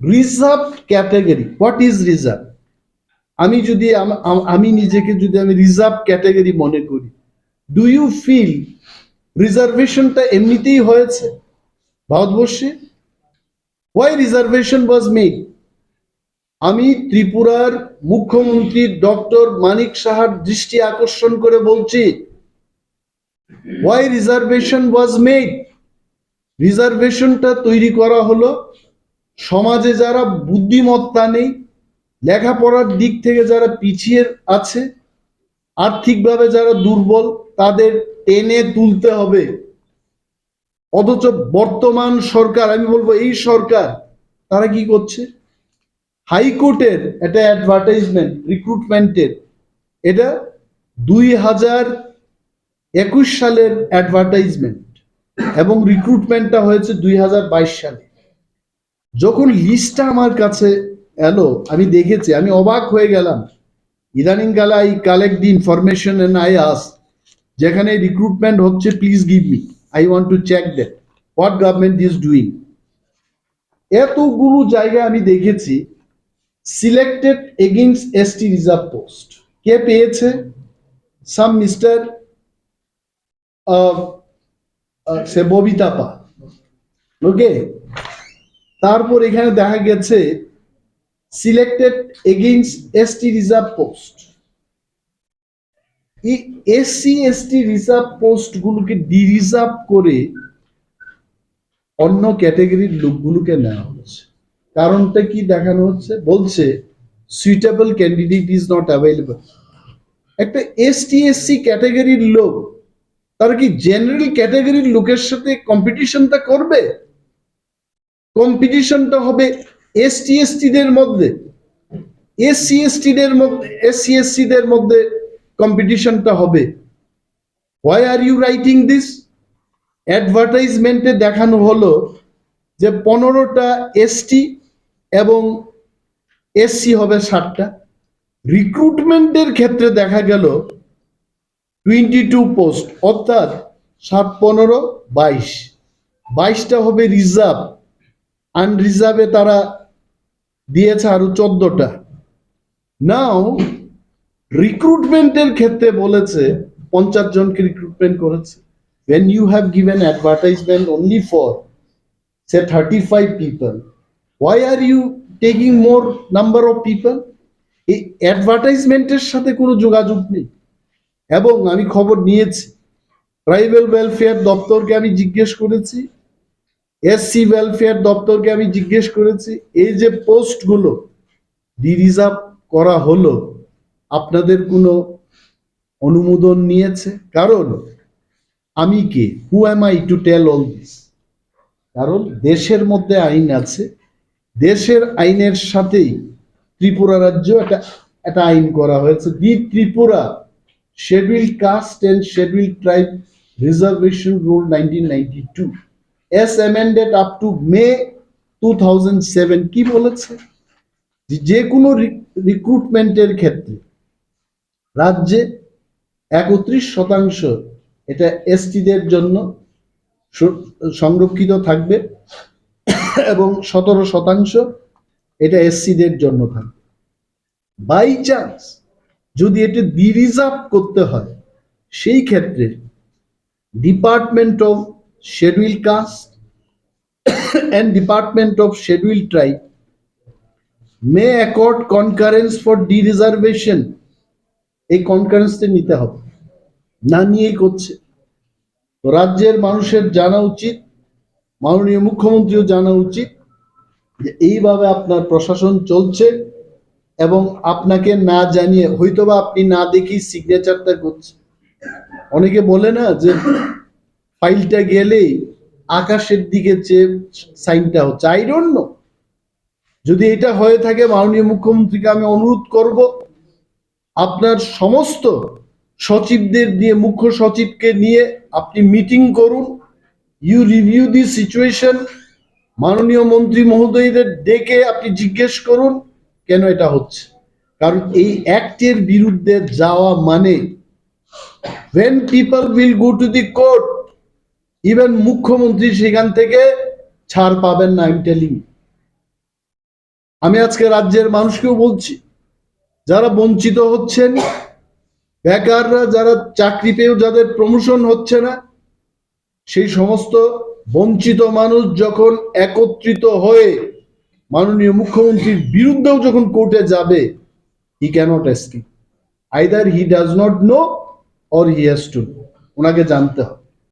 Reserve category, what is reserve? আমি নিজেকে যদি আমি রিজার্ভ ক্যাটাগরি মনে করি, ডু ইউ ফিল রিজার্ভেশনটা এমনিতেই হয়েছে ভারতবর্ষে? Why reservation was made? আমি ত্রিপুরার মুখ্যমন্ত্রী ডক্টর মানিক সাহার দৃষ্টি আকর্ষণ করে বলছি, হোয়াই রিজার্ভেশন ওয়াজ মেড? রিজার্ভেশনটা তৈরি করা হলো সমাজে যারা বুদ্ধিমত্তা নেই, লেখাপড়ার দিক থেকে যারা পিছিয়ে আছে, আর্থিকভাবে যারা দুর্বল, তাদের টেনে তুলতে হবে। অথচ বর্তমান সরকার, আমি বলবো এই সরকার, তারা কি করছে? হাইকোর্টের একটা অ্যাডভার্টাইজমেন্ট রিক্রুটমেন্টের, এটা 2021 সালের অ্যাডভার্টাইজমেন্ট এবং রিক্রুটমেন্টটা হয়েছে 2022 সালে। যখন লিস্টটা আমার কাছে এলো, আমি দেখেছি, আমি অবাক হয়ে গেলাম। ইদানিং কালে I collect the information and I ask, যেখানে রিক্রুটমেন্ট হচ্ছে, please give me, I want to check that what government is doing. এতগুলো জায়গায় আমি দেখেছি selected against ST reserve post. কে পেয়েছে? সাম মিস্টার সে ববিতা পা। ওকে, তারপর এখানে দেখা গেছে selected against ST reserve post. এই এসসি এসটি রিজার্ভ পোস্ট গুলোকে ডিরিজার্ভ করে অন্য ক্যাটাগরির লোকগুলোকে নেওয়া হচ্ছে। কারণটা কি দেখানো হচ্ছে? বলছে suitable candidate is not available. একটা এসটি এসসি ক্যাটাগরির লোক, তারা কি জেনারেল ক্যাটাগরির লোকের সাথে কম্পিটিশনটা করবে? কম্পিটিশনটা হবে এসটি এসটিদের মধ্যে, এসসি এসটিদের মধ্যে, এসসি এসসিদের মধ্যে কম্পিটিশনটা হবে। Why are you writing this? অ্যাডভার্টাইজমেন্টে দেখানো হলো যে 15টা এসটি এবং এসসি হবে 60টা। রিক্রুটমেন্টের ক্ষেত্রে দেখা গেল 22 পোস্ট, অর্থাৎ 7, 15, 22, 22টা হবে রিজার্ভ। আনরিজার্ভে তারা দিয়েছে আরো 14টা। নাও রিক্রুটমেন্টের ক্ষেত্রে বলেছে 50 জনকে রিক্রুটমেন্ট করেছে। when you have given advertisement only for say 35 people, why are you taking more number of people? এই অ্যাডভার্টাইজমেন্টের সাথে কোনো যোগাযোগ নেই। এবং আমি খবর নিয়েছি, ট্রাইবাল ওয়েলফেয়ার দপ্তরকে আমি জিজ্ঞেস করেছি, এসসি ওয়েলফেয়ার দপ্তরকে আমি জিজ্ঞেস করেছি, এই যে পোস্টগুলো রিজার্ভ করা হলো, আপনাদের কোনো অনুমোদন নিয়েছে? কারণ আমি কে, who am I to tell all this? কারণ দেশের মধ্যে আইন আছে, দেশের আইনের সাথেই ত্রিপুরা রাজ্য একটা আইন করা হয়েছে, the Tripura scheduled caste and scheduled tribe reservation rule 1992 as amended up to May 2007। কি বলেছে? যে কোনো রিক্রুটমেন্টের ক্ষেত্রে রাজ্যে 31% এটা এসটিদের জন্য সংরক্ষিত থাকবে এবং 17% এটা এসসিদের জন্য থাকবে। বাই চান্স যদি এটা ডিরিজার্ভ করতে হয়, সেই ক্ষেত্রে department of schedule caste and Department of Scheduled Tribe may accord concurrence for de-reservation। এই কনকারেন্সটা নিতে হবে, না নিয়েই করছে। তো রাজ্যের মানুষের জানা উচিত, মাননীয় মুখ্যমন্ত্রীও জানা উচিত যে এইভাবে আপনার প্রশাসন চলছে এবং আপনাকে না জানিয়ে, হয়তোবা আপনি না দেখেই সিগনেচারটা করছে। অনেকে বলে না যে ফাইলটা গেলেই আকাশের দিকে চেয়ে সাইনটা হচ্ছে। আই ডোন্ট নো, যদি এটা হয়ে থাকে, মাননীয় মুখ্যমন্ত্রীকে আমি অনুরোধ করব, আপনার সমস্ত সচিবদের দিয়ে, মুখ্য সচিবকে নিয়ে আপনি মিটিং করুন, ইউ রিভিউ দি সিচুয়েশন। মাননীয় মন্ত্রী মহোদয়দের ডেকে আপনি জিজ্ঞেস করুন কেন এটা হচ্ছে। কারণ এই অ্যাক্টের বিরুদ্ধে যাওয়া মানে when people will go to the court, even মুখ্যমন্ত্রী সেখান থেকে ছাড় পাবেন না, আমি টেলিং। আমি আজকে রাজ্যের মানুষকেও বলছি, যারা বঞ্চিত হচ্ছেন, বেকাররা যারা চাকরি পেয়েও যাদের প্রমোশন হচ্ছে না, সেই সমস্ত বঞ্চিত মানুষ যখন একত্রিত হয়ে মাননীয় মুখ্যমন্ত্রীর বিরুদ্ধেও যখন কোর্টে যাবে, he cannot escape, either he does not know or he has to know, ওনাকে জানতে হবে।